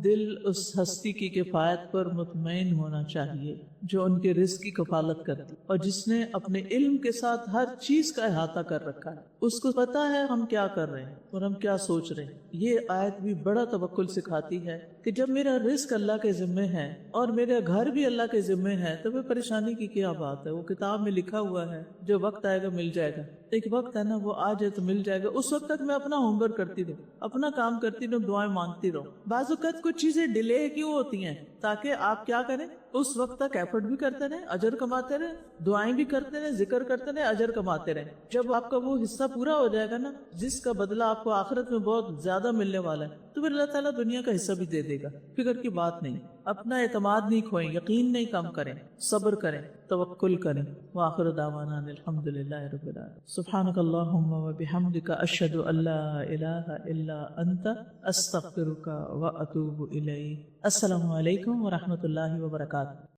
دل اس ہستی کی کفایت پر مطمئن ہونا چاہیے جو ان کے رزق کی کفالت کرتی اور جس نے اپنے علم کے ساتھ ہر چیز کا احاطہ کر رکھا ہے. اس کو پتا ہے ہم کیا کر رہے ہیں اور ہم کیا سوچ رہے ہیں. یہ آیت بھی بڑا توکل سکھاتی ہے کہ جب میرا رزق اللہ کے ذمہ ہے اور میرا گھر بھی اللہ کے ذمہ ہے تو پھر پریشانی کی کیا بات ہے. وہ کتاب میں لکھا ہوا ہے، جو وقت آئے گا مل جائے گا. ایک وقت ہے نا وہ آ جائے تو مل جائے گا. اس وقت تک میں اپنا ہوم ورک کرتی رہوں, اپنا کام کرتی رہوں, دعائیں مانگتی رہوں. بعض اوقات کچھ چیزیں ڈیلے کیوں ہوتی ہیں؟ تاکہ آپ کیا کریں, اس وقت تک ایفرٹ بھی کرتے رہیں, اجر کماتے رہیں, دعائیں بھی کرتے رہیں, ذکر کرتے رہیں, اجر کماتے رہیں. جب آپ کا وہ حصہ پورا ہو جائے گا نا, جس کا بدلہ آپ کو آخرت میں بہت زیادہ ملنے والا ہے, تو پھر اللہ تعالیٰ دنیا کا حصہ بھی دے دے گا. فکر کی بات نہیں. اپنا اعتماد نہیں کھوئیں, یقین نہیں کم کریں, صبر کریں, توکل کریں. وآخر دعوانا الحمدللہ رب العالمین. سبحانک اللہم و بحمدک اشہد ان لا الہ الا انت استغفرک و اتوب الیک. السلام علیکم ورحمۃ اللہ وبرکاتہ.